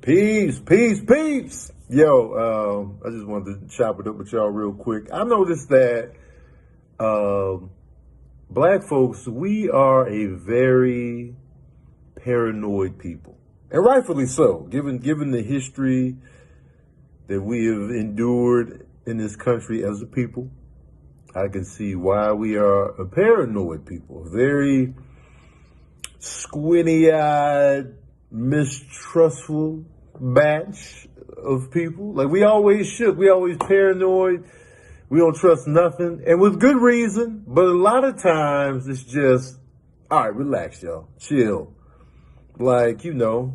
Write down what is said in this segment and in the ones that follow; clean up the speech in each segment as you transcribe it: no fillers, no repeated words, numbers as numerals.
Peace, peace, peace. Yo, I just wanted to chop it up with y'all real quick. I noticed that black folks, we are a very paranoid people. And rightfully so, given the history that we have endured in this country as a people. I can see why we are a paranoid people, a very squinty-eyed, mistrustful batch of people. Like, we always shook, we always paranoid, we don't trust nothing, and with good reason, but a lot of times it's just, all right, relax, y'all, chill. Like, you know,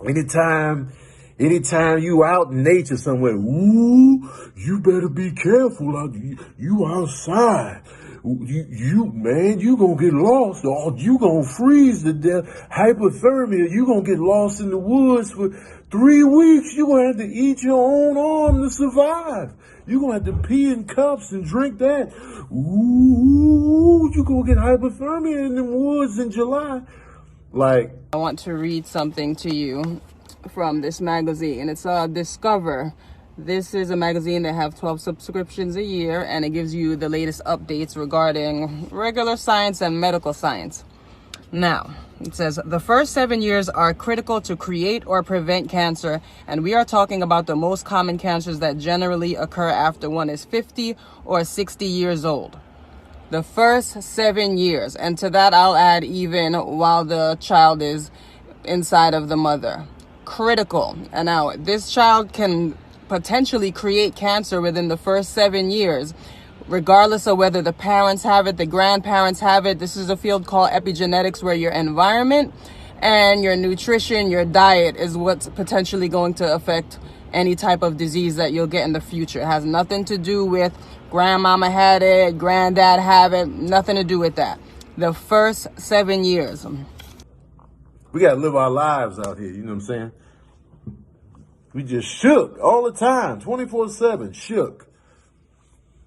anytime you out in nature somewhere, ooh, you better be careful. You outside. You gonna get lost, or you gonna freeze to death. Hypothermia, you gonna get lost in the woods for 3 weeks. You gonna have to eat your own arm to survive. You gonna have to pee in cups and drink that. Ooh, you gonna get hypothermia in the woods in July. Like, I want to read something to you from this magazine. It's Discover. This is a magazine that have 12 subscriptions a year, and it gives you the latest updates regarding regular science and medical science. Now, it says the first 7 years are critical to create or prevent cancer, and we are talking about the most common cancers that generally occur after one is 50 or 60 years old. The first 7 years, and to that I'll add even while the child is inside of the mother. Critical. And now this child can potentially create cancer within the first 7 years, regardless of whether the parents have it, the grandparents have it. This is a field called epigenetics, where your environment and your nutrition, your diet is what's potentially going to affect any type of disease that you'll get in the future. It has nothing to do with grandmama had it, granddad have it, nothing to do with that. The first 7 years. We gotta live our lives out here, you know what I'm saying? We just shook all the time, 24/7, shook.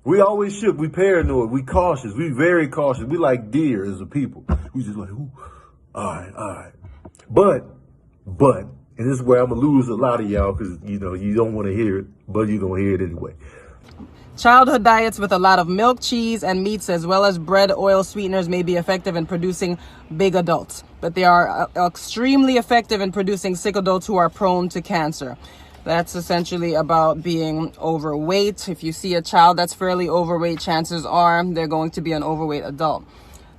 We always shook, we paranoid, we cautious, we very cautious. We like deer as a people. We just like, ooh, all right. But, and this is where I'm gonna lose a lot of y'all, because, you know, you don't want to hear it, but you're gonna hear it anyway. Childhood diets with a lot of milk, cheese, and meats, as well as bread, oil, sweeteners, may be effective in producing big adults, but they are extremely effective in producing sick adults who are prone to cancer. That's essentially about being overweight. If you see a child that's fairly overweight, chances are they're going to be an overweight adult.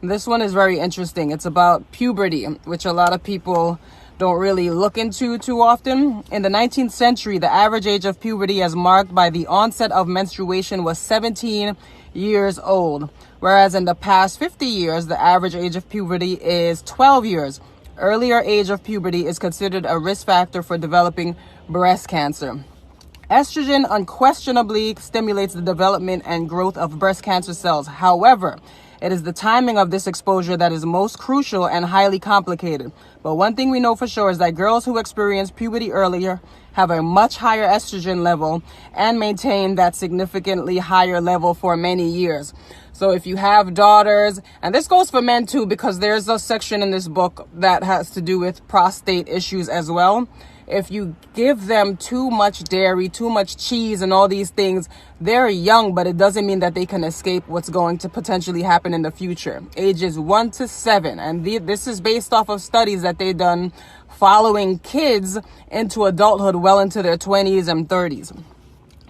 This one is very interesting. It's about puberty, which a lot of people don't really look into too often. In the 19th century, the average age of puberty as marked by the onset of menstruation was 17 years old, whereas in the past 50 years, the average age of puberty is 12 years. Earlier age of puberty is considered a risk factor for developing breast cancer. Estrogen unquestionably stimulates the development and growth of breast cancer cells. However, it is the timing of this exposure that is most crucial and highly complicated. But one thing we know for sure is that girls who experience puberty earlier have a much higher estrogen level and maintain that significantly higher level for many years. So if you have daughters, and this goes for men too, because there's a section in this book that has to do with prostate issues as well. If you give them too much dairy, too much cheese, and all these things, they're young, but it doesn't mean that they can escape what's going to potentially happen in the future. Ages 1 to 7. And this is based off of studies that they've done following kids into adulthood well into their 20s and 30s.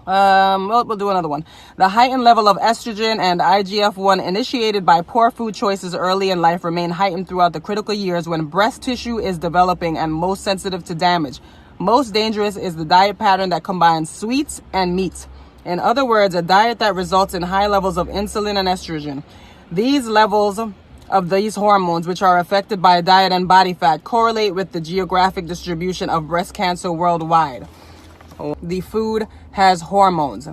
We'll do another one. The heightened level of estrogen and IGF-1 initiated by poor food choices early in life remain heightened throughout the critical years when breast tissue is developing and most sensitive to damage. Most dangerous is the diet pattern that combines sweets and meats. In other words, a diet that results in high levels of insulin and estrogen. These levels of these hormones, which are affected by diet and body fat, correlate with the geographic distribution of breast cancer worldwide. The food has hormones.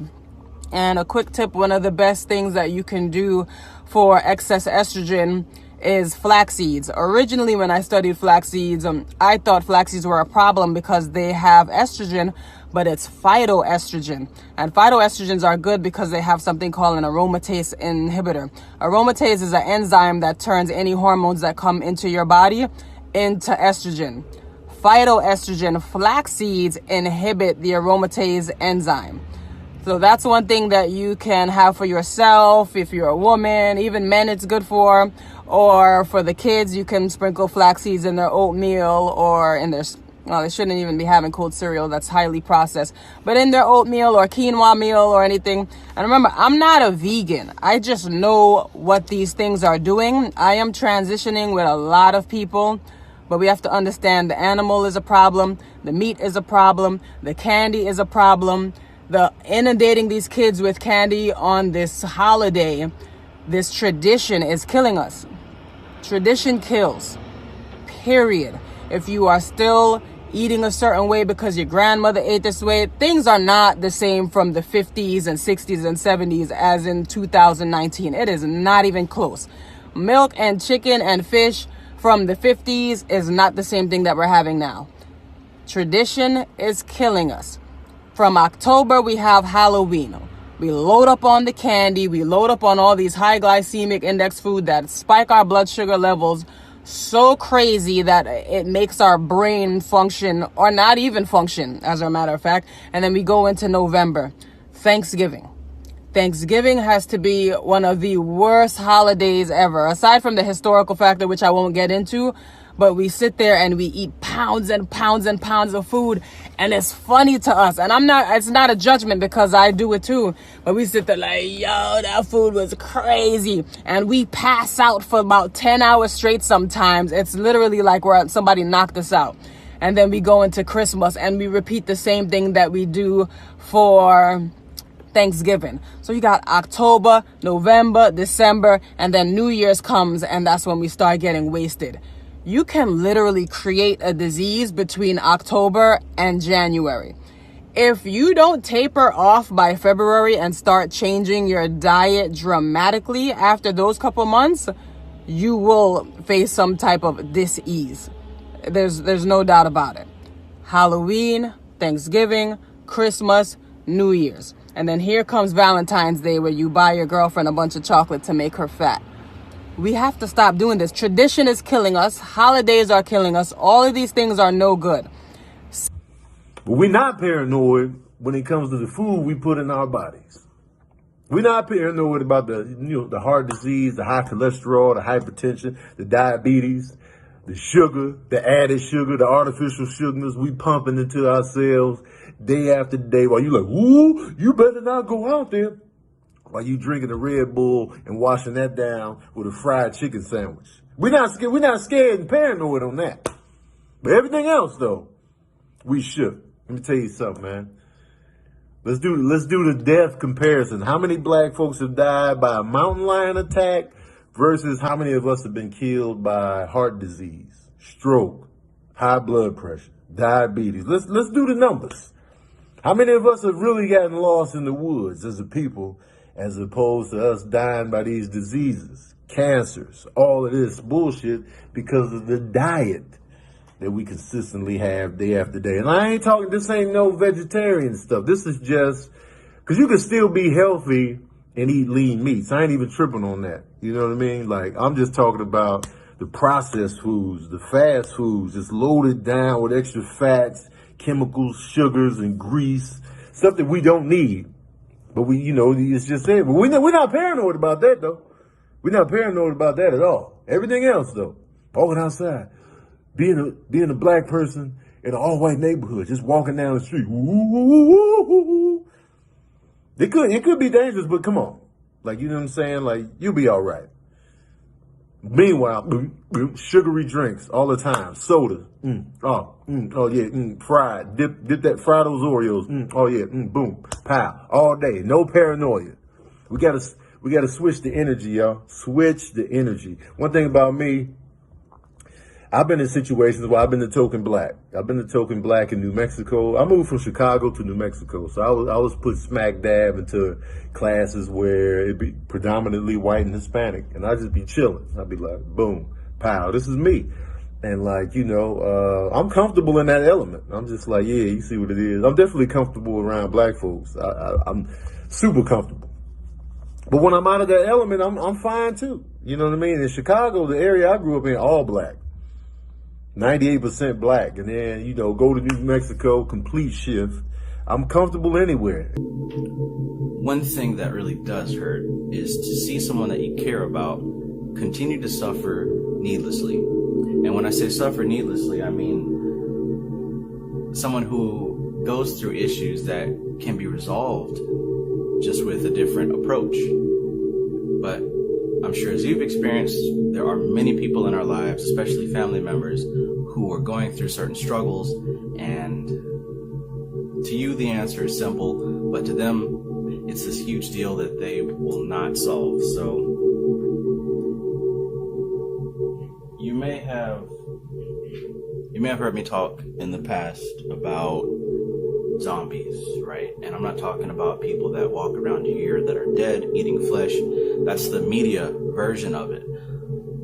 And a quick tip, one of the best things that you can do for excess estrogen is flax seeds. Originally, when I studied flax seeds, I thought flax seeds were a problem because they have estrogen, but it's phytoestrogen. And phytoestrogens are good because they have something called an aromatase inhibitor. Aromatase is an enzyme that turns any hormones that come into your body into estrogen. phytoestrogen, flax seeds inhibit the aromatase enzyme. So that's one thing that you can have for yourself. If you're a woman, even men it's good for. Or for the kids, you can sprinkle flax seeds in their oatmeal or in their, well, they shouldn't even be having cold cereal. That's highly processed. But in their oatmeal or quinoa meal or anything. And remember, I'm not a vegan. I just know what these things are doing. I am transitioning with a lot of people. But we have to understand the animal is a problem. The meat is a problem. The candy is a problem. The inundating these kids with candy on this holiday, this tradition is killing us. Tradition kills. Period. If you are still eating a certain way because your grandmother ate this way, things are not the same from the 50s and 60s and 70s as in 2019. It is not even close. Milk and chicken and fish from the 50s is not the same thing that we're having now. Tradition is killing us. From October, we have Halloween. We load up on the candy. We load up on all these high glycemic index food that spike our blood sugar levels so crazy that it makes our brain function or not even function, as a matter of fact. And then we go into November. Thanksgiving. Thanksgiving has to be one of the worst holidays ever, aside from the historical factor, which I won't get into. But we sit there and we eat pounds and pounds and pounds of food. And it's funny to us. And it's not a judgment because I do it too. But we sit there like, yo, that food was crazy. And we pass out for about 10 hours straight sometimes. It's literally like somebody knocked us out. And then we go into Christmas and we repeat the same thing that we do for Thanksgiving. So you got October, November, December, and then New Year's comes. And that's when we start getting wasted. You can literally create a disease between October and January. If you don't taper off by February and start changing your diet dramatically after those couple months, you will face some type of dis-ease. There's no doubt about it. Halloween, Thanksgiving, Christmas, New Year's. And then here comes Valentine's Day where you buy your girlfriend a bunch of chocolate to make her fat. We have to stop doing this. Tradition is killing us. Holidays are killing us. All of these things are no good. But we're not paranoid when it comes to the food we put in our bodies. We're not paranoid about the heart disease, the high cholesterol, the hypertension, the diabetes, the sugar, the added sugar, the artificial sugars we pumping into ourselves day after day. While you like, ooh, you better not go out there. While you drinking a Red Bull and washing that down with a fried chicken sandwich. We're not scared and paranoid on that. But everything else though, we should. Let me tell you something, man. Let's do the death comparison. How many black folks have died by a mountain lion attack versus how many of us have been killed by heart disease, stroke, high blood pressure, diabetes? Let's do the numbers. How many of us have really gotten lost in the woods as a people, as opposed to us dying by these diseases, cancers, all of this bullshit because of the diet that we consistently have day after day? And I ain't talking, this ain't no vegetarian stuff. This is just, because you can still be healthy and eat lean meats. I ain't even tripping on that. You know what I mean? Like, I'm just talking about the processed foods, the fast foods, just loaded down with extra fats, chemicals, sugars, and grease, stuff that we don't need. But it's just there. But we're not paranoid about that, though. We're not paranoid about that at all. Everything else, though, walking outside, being a black person in an all-white neighborhood, just walking down the street. Ooh. It could be dangerous, but come on. Like, you know what I'm saying? Like, you'll be all right. Meanwhile, sugary drinks all the time, soda, fried, dip that, fry those Oreos, boom, pow, all day, no paranoia. We gotta switch the energy, y'all. Switch the energy. One thing about me, I've been in situations where I've been the token black. I've been the token black in New Mexico. I moved from Chicago to New Mexico, so I was put smack dab into classes where it'd be predominantly white and Hispanic, and I'd just be chilling. I'd be like, boom, pow, this is me. And like, I'm comfortable in that element. I'm just like, yeah, you see what it is. I'm definitely comfortable around black folks. I'm super comfortable. But when I'm out of that element, I'm fine too. You know what I mean? In Chicago, the area I grew up in, all black. 98% black, and then, you know, go to New Mexico, complete shift. I'm comfortable anywhere. One thing that really does hurt is to see someone that you care about continue to suffer needlessly. And when I say suffer needlessly, I mean someone who goes through issues that can be resolved just with a different approach. But I'm sure as you've experienced, there are many people in our lives, especially family members, who are going through certain struggles, and to you the answer is simple, but to them it's this huge deal that they will not solve. So you may have heard me talk in the past about zombies, right? And I'm not talking about people that walk around here that are dead, eating flesh. That's the media version of it.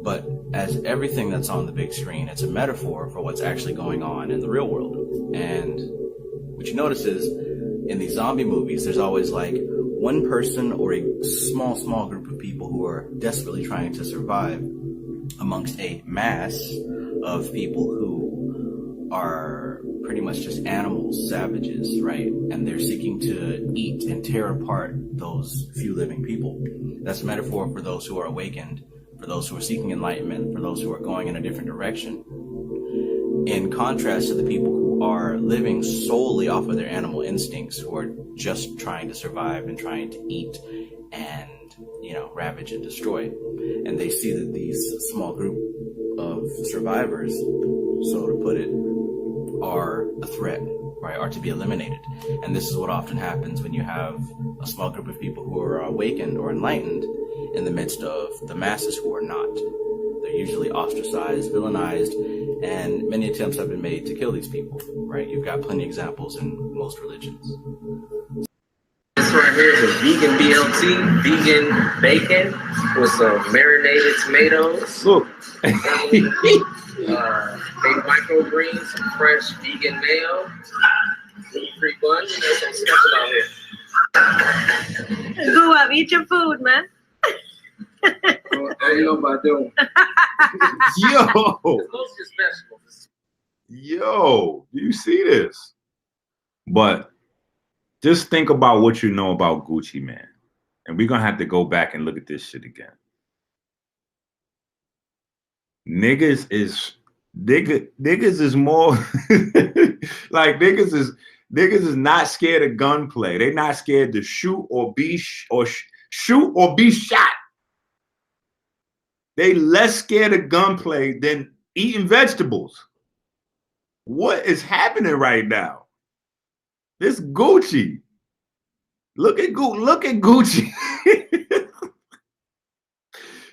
But as everything that's on the big screen, it's a metaphor for what's actually going on in the real world. And what you notice is in these zombie movies, there's always like one person or a small group of people who are desperately trying to survive amongst a mass of people who are pretty much just animals, savages, right? And they're seeking to eat and tear apart those few living people. That's a metaphor for those who are awakened, for those who are seeking enlightenment, for those who are going in a different direction. In contrast to the people who are living solely off of their animal instincts, who are just trying to survive and trying to eat and, you know, ravage and destroy. And they see that these small group of survivors, so to put it, are a threat, right, are to be eliminated. And this is what often happens when you have a small group of people who are awakened or enlightened in the midst of the masses who are not. They're usually ostracized, villainized, and many attempts have been made to kill these people, right? You've got plenty of examples in most religions. This right here is a vegan BLT, vegan bacon with some marinated tomatoes. Look. Baked microgreens, some fresh vegan mayo, gluten-free bun. There's some special out here. Go up, eat your food, man. I know about doing. Yo, Mostly vegetables. yo, do you see this? But just think about what you know about Gucci Mane. And we're going to have to go back and look at this shit again. Niggas is more like niggas is not scared of gunplay. They're not scared to shoot or be shot. They less scared of gunplay than eating vegetables. What is happening right now? This Gucci. Look at Gucci.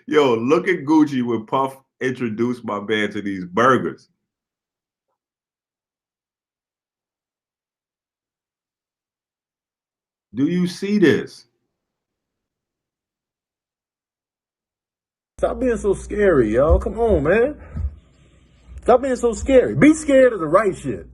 Yo, look at Gucci when Puff introduced my man to these burgers. Do you see this? Stop being so scary, y'all. Come on, man. Stop being so scary. Be scared of the right shit.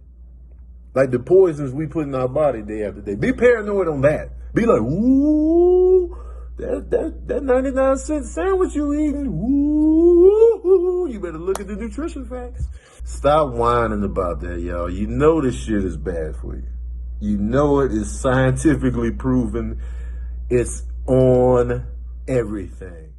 Like the poisons we put in our body day after day. Be paranoid on that. Be like, ooh, that 99-cent sandwich you eating, ooh, you better look at the nutrition facts. Stop whining about that, y'all. You know this shit is bad for you. You know it is scientifically proven. It's on everything.